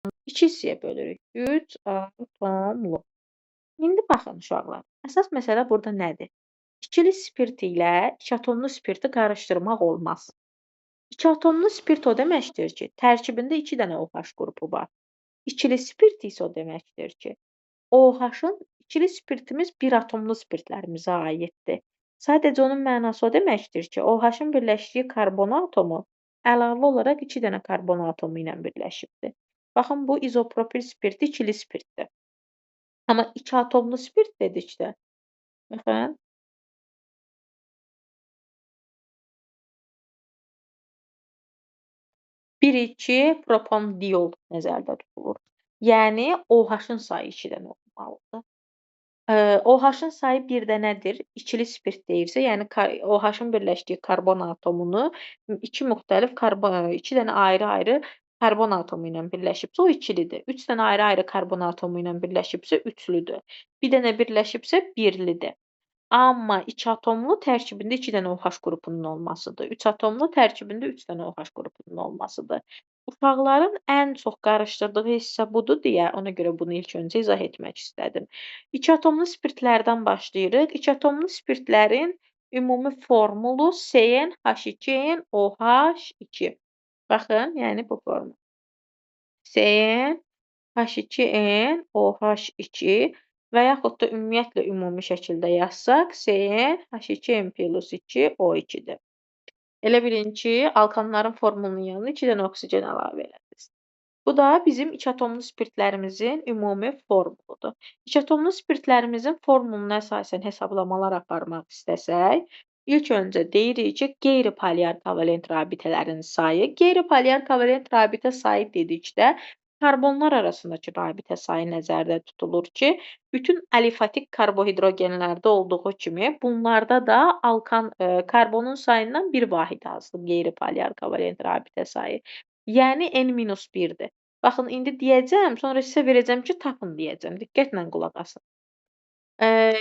2 hissəyə bölürük. 3 atomlu. İndi baxın uşaqlar, əsas məsələ burada nədir? İkili spirt ilə 2 atomlu spirti qarışdırmaq olmaz. 2 atomlu spirt o deməkdir ki, tərkibində 2 dənə OH qrupu var. İkili spirt isə o deməkdir ki, OH-ın ikili spirtimiz bir atomlu spirtlərimizə aiddir. Sadəcə onun mənası o deməkdir ki, OH-ın birləşdiyi karbon atomu əlavə olaraq 2 dənə karbon atomu ilə birləşibdir. Baxın, bu izopropil spirti ikili spirtdir. Amma 2 atomlu spirt dedikdə, baxın, 1,2 propandiol nəzərdə tutulur. Yəni OH-ın sayı 2 dənə olmalıdır. OH-ın sayı 1 dənədir. İkili spirt deyirsə, yəni OH-ın birləşdiyi karbon atomunu 2 müxtəlif 2 dənə ayrı-ayrı karbon atomu ilə birləşibsə, o ikilidir. 3 dənə ayrı-ayrı karbon atomu ilə birləşibsə, üçlüdür. Bir dənə birləşibsə, birlidir. Amma 2 atomlu tərkibində 2 dənə OH qrupunun olmasıdır. 3 atomlu tərkibində 3 dənə OH qrupunun olmasıdır. Uşaqların ən çox qarışdırdığı hissə budur deyə, ona görə bunu ilk öncə izah etmək istədim. 2 atomlu spirtlərdən başlayırıq. 2 atomlu spirtlərin ümumi formulu CnH2nOH2. Baxın, yəni bu formul. CnH2nOH2 və yaxud da ümumiyyətlə ümumi şəkildə yazsaq, CnH2n+2O2-dir. Elə bilin ki, alkanların formulunun yanına 2 dənə oksigen əlavə elədiniz. Bu da bizim 2 atomlu spirtlərimizin ümumi formuludur. 2 atomlu spirtlərimizin formuluna əsasən hesablamalar aparmaq istəsək, ilk öncə deyirik ki, qeyri-polyar kovalent rabitələrin sayı. Qeyri-polyar kovalent rabitə sayı dedikdə, karbonlar arasındakı rabitə sayı nəzərdə tutulur ki, bütün alifatik karbohidrogenlərdə olduğu kimi, bunlarda da karbonun sayından bir vahid azdır qeyri-polyar kovalent rabitə sayı. Yəni N-1-dir. Baxın, indi deyəcəm, sonra sizə verəcəm ki, tapın deyəcəm. Diqqətlə qulaq asın.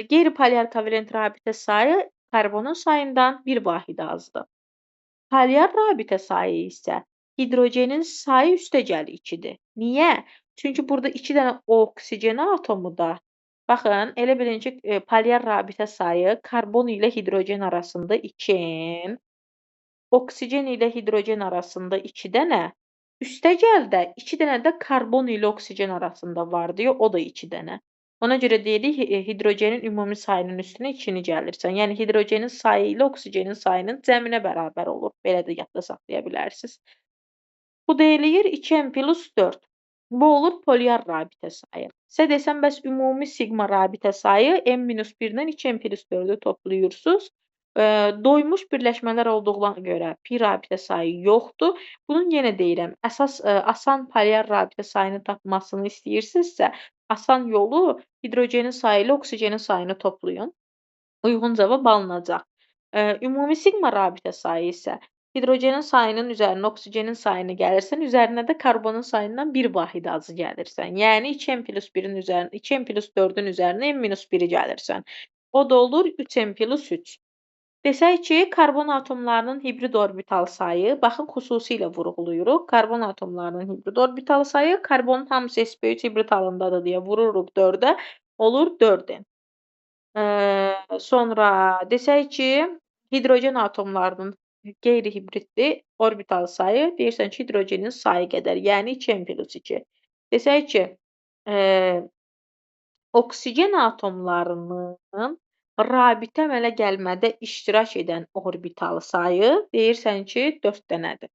Qeyri-polyar kovalent rabitə sayı karbonun sayından bir vahid azdır. Polyar rabitə sayı isə hidrogenin sayı üstəgəl 2-dir. Niyə? Çünki burada 2 dənə oksigen atomu da, baxın, elə bilin ki, polyar rabitə sayı karbon ilə hidrogen arasında 2N, oksigen ilə hidrogen arasında 2 dənə, üstəgəl də 2 dənə də karbon ilə oksigen arasında var deyə, o da 2 dənə. Ona görə deyirik, hidrogenin ümumi sayının üstünə 2-ni gəlirsən. Yəni, hidrogenin sayı ilə oksigenin sayının cəminə bərabər olur. Belə də yadda saxlaya bilərsiniz. Bu deyilir 2n+4. Bu olur polyar rabitə sayı. Sizə desəm, bəs ümumi sigma rabitə sayı n-1-dən 2n+4-ü toplayırsınız. Doymuş birləşmələr olduğuna görə pi rabitə sayı yoxdur. Bunun yenə deyirəm, əsas asan polyar rabitə sayını tapmasını istəyirsinizsə, asan yolu hidrogenin sayı ilə oksigenin sayını toplayın. Uyğun cavab alınacaq. Ümumi sigma rabitə sayı isə hidrogenin sayının üzərinə oksigenin sayını gəlirsən, üzərinə də karbonun sayından bir vahid azı gəlirsən. Yəni 2n+1-in üzərinə 2n+4-ün üzərinə n-1-i gəlirsən. O da olur 3n+3. Desək ki, karbon atomlarının hibrid orbital sayı, baxın, xüsusilə vurğulayırıq. Karbon atomlarının hibrid orbital sayı, karbonun hamısı sp3 hibrid halındadır deyə vururuq 4-ə, olur 4n. Sonra desək ki, hidrogen atomlarının qeyri-hibridli orbital sayı, deyirsən ki, hidrogenin sayı qədər, yəni 2n+2. Desək ki, oksigen atomlarının rabitə əmələ gəlmədə iştirak edən orbital sayı, deyirsən ki, 4 dənədir.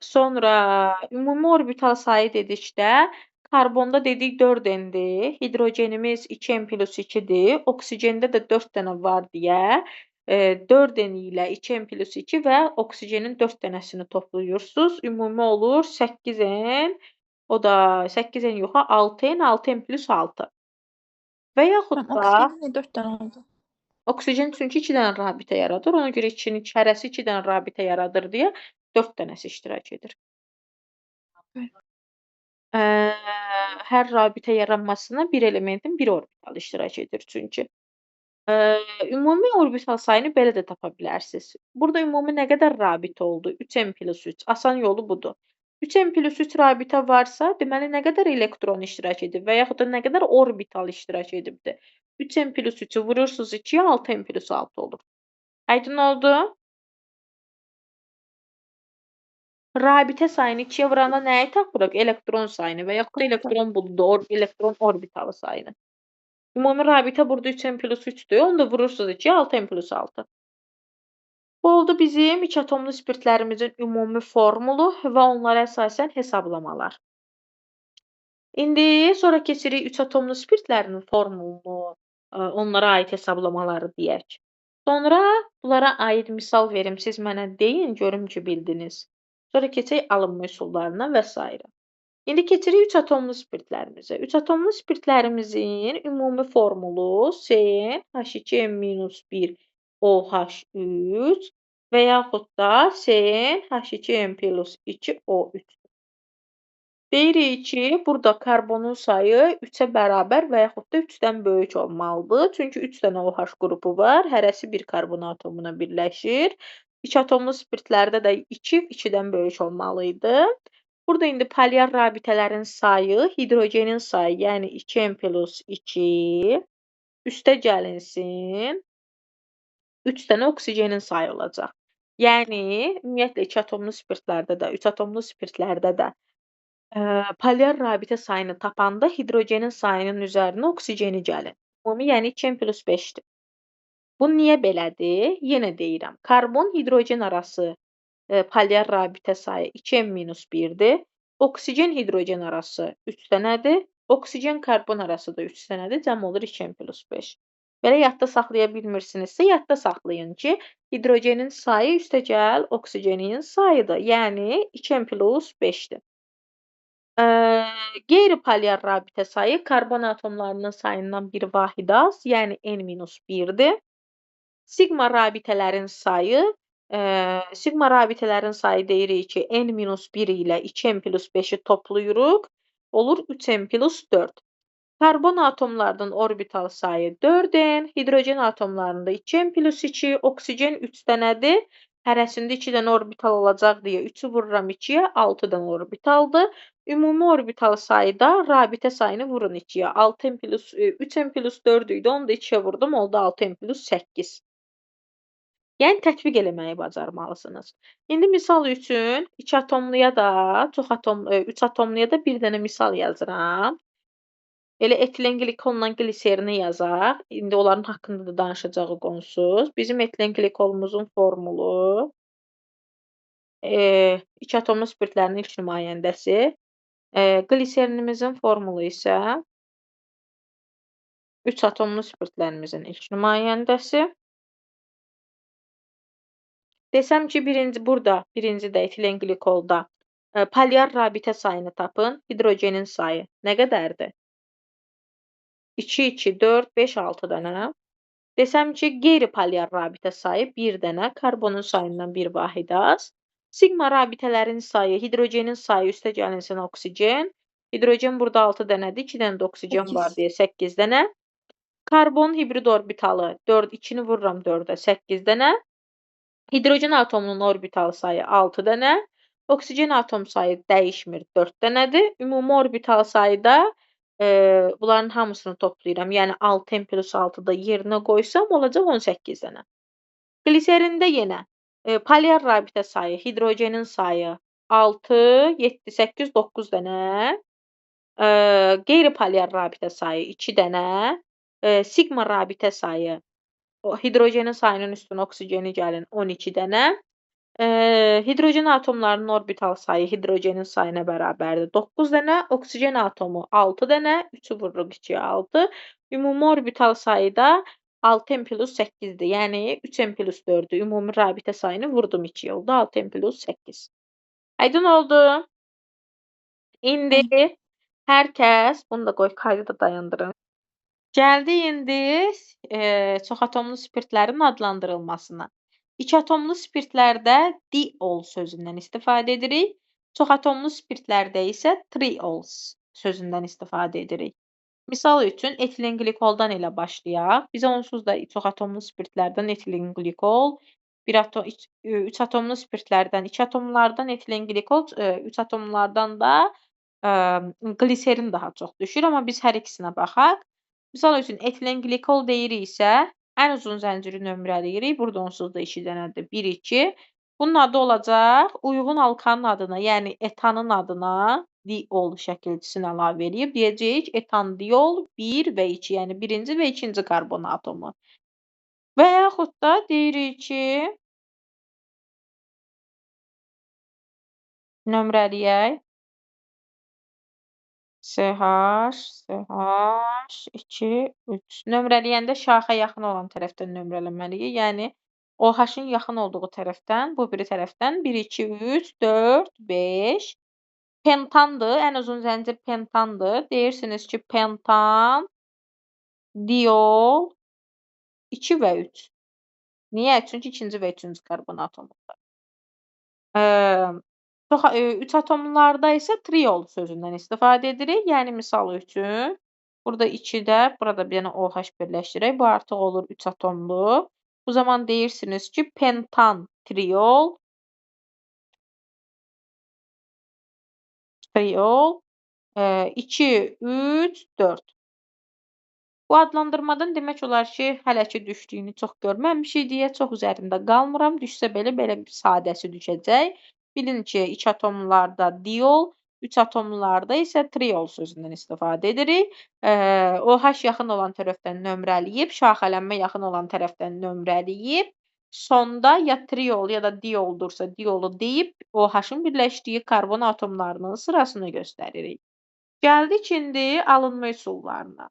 Sonra ümumi orbital sayı dedikdə, karbonda dedik 4n-dir, hidrogenimiz 2n+2-dir, oksigende də 4 dənə var deyə 4n ilə 2n+2 və oksigenin 4 dənəsini toplayırsınız. Ümumi olur 8n, o da 8n yox, 6n, 6n+6. Və yaxud da Oksigen niyə 4 dənə oldu? oksigen çünki 2 dənə rabitə yaradır. Ona görə 2-nin hərəsi 2 dənə rabitə yaradır deyə 4 dənəsi iştirak edir. Hər rabitə yaranmasına bir elementin bir orbital iştirak edir çünki. Ümumi orbital sayını belə də tapa bilərsiniz. Burada ümumi nə qədər rabitə oldu? 3n+3. Asan yolu budur. 3n+3 rabitə varsa, deməli nə qədər elektron iştirak edib və yaxud da nə qədər orbital iştirak edibdir. 3n+3-ü vurursunuz 2-yə, 6n+6 olur. Aydın oldu? Rabitə sayını 2-yə vuranda nəyi tapırıq? Elektron sayını və yaxud da elektron buludu, elektron orbitalı sayını. Ümumi rabitə burada 3n+3-dür. Onu da vurursunuz 2-yə, 6n+6. Bu oldu bizim 2 atomlu spirtlərimizin ümumi formulu və onlara əsasən hesablamalar. İndi sonra keçirik 3 atomlu spirtlərin formulunu, onlara aid hesablamaları deyək. Sonra bunlara aid misal verim, siz mənə deyin, görüm ki, bildiniz. Sonra keçək alınma üsullarına və s. İndi keçirik 3 atomlu spirtlərimizə. 3 atomlu spirtlərimizin ümumi formulu CnH2n-1 OH3 və yaxud da CnH2n+2O3. Deyirik ki, burada karbonun sayı 3-ə bərabər və yaxud da 3-dən böyük olmalıdır. Çünki 3 dənə OH qrupu var, hərəsi bir karbon atomuna birləşir. 2 atomlu spirtlərdə də 2, 2-dən böyük olmalı idi. Burada indi polyar rabitələrin sayı, hidrogenin sayı, yəni 2n+2 üstə gəlinsin 3 dənə oksigenin sayı olacaq. Yəni, ümumiyyətlə 2 atomlu spirtlərdə də, 3 atomlu spirtlərdə də polyar rabitə sayını tapanda hidrogenin sayının üzərinə oksigeni gəlin. Ümumi, yəni 2n+5-dir. Bu niyə belədir? Yenə deyirəm. Karbon, hidrogen arası polyar rabitə sayı 2n-1-dir. Oksigen, hidrogen arası 3 dənədir. Oksigen, karbon arası da 3 dənədir. Cəm olur 2n+5. Belə yadda saxlaya bilmirsinizsə, yadda saxlayın ki, hidrogenin sayı üstəgəl oksigenin sayıdır. Yəni 2n+5-dir. Qeyri-polyar rabitə sayı karbon atomlarının sayından bir vahid az, yəni n-1-dir. Sigma rabitələrin sayı deyirik ki, n-1 ilə 2n+5-i toplayırıq, olur 3n+4. Karbon atomlarının orbital sayı 4n, hidrogen atomlarında 2n+2, oksigen 3 dənədir. Hərəsində 2 dənə orbital olacaq deyə 3-ü vururam 2-yə, 6 dənə orbitaldır. Ümumi orbital sayıda rabitə sayını vurun 2-yə. 3n+4 idi, onu da 2-yə vurdum, oldu 6n+8. Yəni tətbiq eləməyi bacarmalısınız. İndi misal üçün 2 atomluya da, 3 atomluya da bir dənə misal yazıram. Elə etilen qlikolla gliserini yazaq. İndi onların haqqında da danışacağı qonsuz. Bizim etilen glikolumuzun formulu 2 atomlu spirtlərin ilk nümayəndəsi. Gliserinimizin formulu isə 3 atomlu spirtlərimizin ilk nümayəndəsi. Desəm ki, birinci də etilen glikolda polyar rabitə sayını tapın. Hidrogenin sayı nə qədərdir? 2, 2, 4, 5, 6 dənə. Desəm ki, qeyri-polyar rabitə sayı 1 dənə, karbonun sayından bir vahid az. Sigma rabitələrin sayı, hidrogenin sayı üstə gəlinsin oksigen. Hidrogen burada 6 dənədir, 2 dənə də oksigen var deyə 8 dənə. Karbon hibrid orbitalı 4, 2-ni vururam 4-ə, 8 dənə. Hidrogen atomunun orbital sayı 6 dənə. Oksigen atom sayı dəyişmir, 4 dənədir. Ümumi orbital sayıda bunların hamısını toplayıram. Yəni 6n+6-da yerinə qoysam olacaq 18 dənə. Gliserində yenə polyar rabitə sayı, hidrogenin sayı 6, 7, 8, 9 dənə. Qeyri-polyar rabitə sayı 2 dənə. Sigma rabitə sayı, hidrogenin sayının üstünə oksigeni gəlin 12 dənə. Hidrogen atomlarının orbital sayı hidrogenin sayına bərabərdir 9 dənə. Oksigen atomu 6 dənə. 3-ü vururuq 2-yə 6. Ümumi orbital sayı da 6n+8-dir. Yəni 3n+4-dür. Ümumi rabitə sayını vurdum 2-yə, oldu 6n+8. Aydın oldu. İndi hər kəs, bunu da qoy kaydı dayandırın. Gəldi indi çox atomlu spirtlərin adlandırılmasına. 2 atomlu spirtlərdə diol sözündən istifadə edirik. Çox atomlu spirtlərdə isə triol sözündən istifadə edirik. Misal üçün etilen glikoldan elə başlayaq. Bizə onsuz da çox atomlu spirtlərdən etilen glikol, 1 atom 3 atomlu spirtlərdən 2 atomlardan etilen qlikol, 3 atomlardan da, qliserin daha çox düşür, amma biz hər ikisinə baxaq. Misal üçün etilen qlikol deyiriksə, ən uzun zənciri nömrələyirik. Burada onsuz da 2 dənədir. 1, 2. Bunun adı olacaq, uyğun alkanın adına, yəni etanın adına diol şəkilçisini əlavə eləyib deyəcəyik etandiol 1 və 2, yəni 1-ci və 2-ci karbon atomu. Və yaxud da deyirik ki, nömrələyək. CH, CH, 2, 3. Nömrələyəndə şaxa yaxın olan tərəfdən nömrələməliyik. Yəni OH-ın yaxın olduğu tərəfdən, bu biri tərəfdən 1, 2, 3, 4, 5. Pentandır, ən uzun zəncir pentandır. Deyirsiniz ki, pentan, diol, 2 və 3. Niyə? Çünki 2-ci və 3-cü karbon atomudur. Çox 3 atomlularda isə triol sözündən istifadə edirik. Yəni misal üçün, burada 2-də, burada bir dənə OH birləşdirək. Bu artıq olur 3 atomlu. Bu zaman deyirsiniz ki, pentan triol, 2, 3, 4. Bu adlandırmadan demək olar ki, hələ ki düşdüyünü çox görməmişik deyə çox üzərində qalmıram. Düşsə belə bir sadəsi düşəcək. Bilin ki, 2 atomlularda diol, 3 atomlularda isə triol sözündən istifadə edirik. OH yaxın olan tərəfdən nömrələyib, şaxələnmə yaxın olan tərəfdən nömrələyib, sonda ya triol ya da dioldursa diolu deyib, OH-ın birləşdiyi karbon atomlarının sırasını göstəririk. Gəldik indi alınma üsullarına.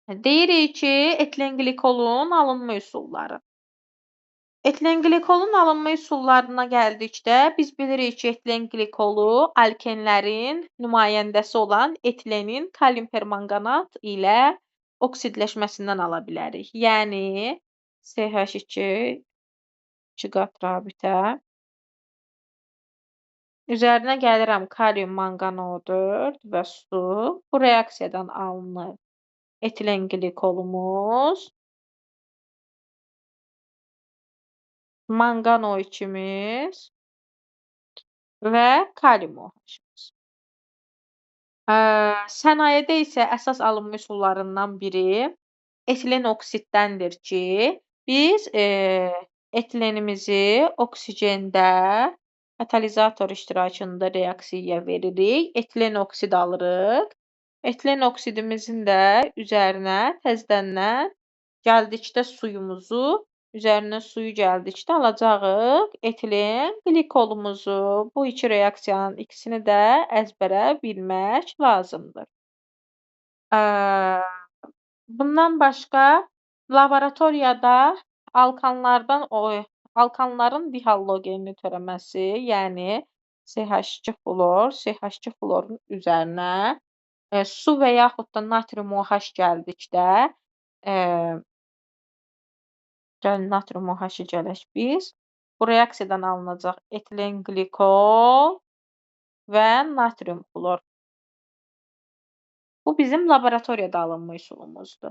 Deyirik ki, etilen qlikolun alınma üsulları. Etilen qlikolun alınma üsullarına gəldikdə, biz bilirik ki, etilen qlikolu alkenlərin nümayəndəsi olan etilenin kalium permanganat ilə oksidləşməsindən ala bilərik. Yəni, CH2, 2 qat rabitə. Üzərinə gəlirəm kalium manqanodur və su. Bu reaksiyadan alınır etilen glikolumuz, manqan O2-miz və kalium OH-miz. Sənayedə isə əsas alınma üsullarından biri etilen oksidəndir ki, biz etilenimizi oksigendə katalizator iştirakında reaksiyaya veririk. Etilen oksid alırıq. Etilen oksidimizin də üzərinə təzədən gəldikdə suyumuzu, üzərinə suyu gəldikdə alacağıq etilen glikolumuzu. Bu iki reaksiyanın ikisini də əzbərə bilmək lazımdır. Bundan başqa laboratoriyada alkanların dihalogenini törəməsi, yəni CH2 flor, CH2 florun üzərinə su və yaxud da natrium OH gəldikdə, gəlin natrium OH-ı gələk biz. Bu reaksiyadan alınacaq etilen qlikol və natrium flor. Bu bizim laboratoriyada alınma üsulumuzdur.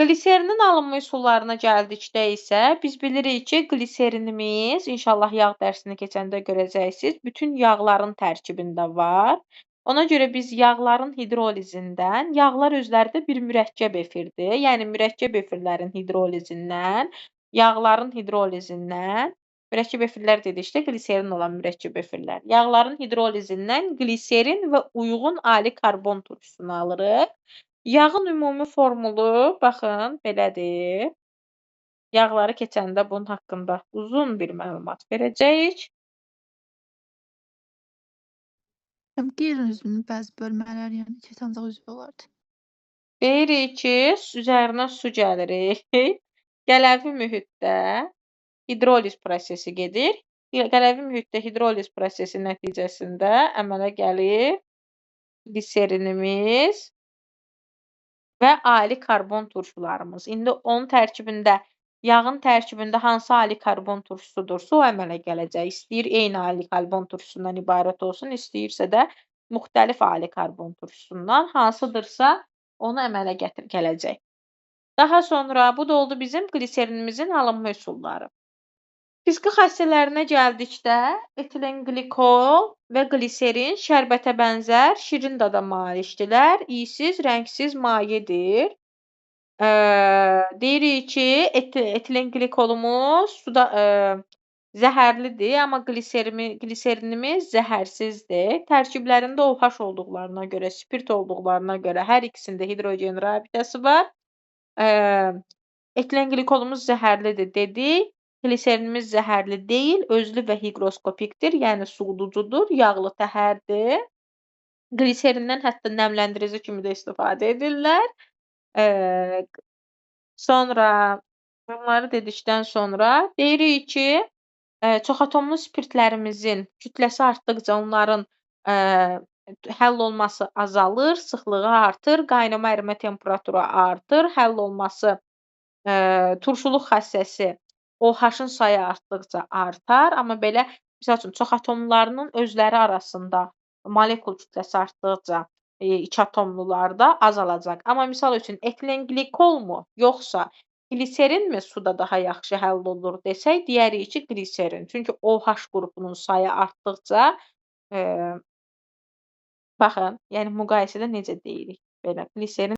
Gliserinin alınma üsullarına gəldikdə isə biz bilirik ki, gliserinimiz, inşallah yağ dərsini keçəndə görəcəksiniz, bütün yağların tərkibində var. Ona görə biz yağların hidrolizindən, yağlar özləri də bir mürəkkəb efirdir. Yəni mürəkkəb efirlərin hidrolizindən, yağların hidrolizindən, mürəkkəb efirlər dedikdə gliserin olan mürəkkəb efirlər. Yağların hidrolizindən gliserin və uyğun ali karbon turşusunu alırıq. Yağın ümumi formulu, baxın, belədir. Yağları keçəndə bunun haqqında uzun bir məlumat verəcəyik. Qeyd-edin üzümün bəzi bölmələri, yəni ki, ancaq üzvü olardı. Deyirik ki, üzərinə su gəlirik. Gələvi mühitdə hidroliz prosesi gedir. Gələvi mühitdə hidroliz prosesi nəticəsində əmələ gəlir gliserinimiz və ali karbon turşularımız. İndi onun tərkibində, yağın tərkibində hansı ali karbon turşusudursa o əmələ gələcək. İstəyir eyni ali karbon turşusundan ibarət olsun, istəyirsə də müxtəlif ali karbon turşusundan hansıdırsa onu əmələ gələcək. Daha sonra bu da oldu bizim gliserinimizin alınma üsulları. Fiziki xassələrinə gəldikdə, etilen qlikol və gliserin şərbətə bənzər şirin dada malikdirlər. İysiz, rəngsiz mayedir. Deyirik ki, etilen glikolumuz suda zəhərlidir, amma gliserinimiz zəhərsizdir. Tərkiblərində OH olduqlarına görə, spirt olduqlarına görə hər ikisində hidrogen rabitəsi var. Etilen glikolumuz zəhərlidir dedik. Gliserinimiz zəhərli deyil, özlü və hiqroskopikdir, yəni suuducudur, yağlı təhərdir. Gliserindən hətta nəmləndirici kimi də istifadə edirlər. Sonra bunları dedikdən sonra deyirik ki, çoxatomlu spirtlərimizin kütləsi artdıqca onların həll olması azalır, sıxlığı artır, qaynama ərimə temperaturu artır, həll olması turşuluq xassəsi OH-ın sayı artdıqca artar, amma belə misal üçün çoxatomlularının özləri arasında molekul kütləsi artdıqca iki atomlularda azalacaq. Amma misal üçün etilen glikolmu, yoxsa gliserinmi suda daha yaxşı həll olur desək, deyərik ki, gliserin. Çünki OH qrupunun sayı artdıqca baxın, yəni müqayisədə necə deyirik belə gliserin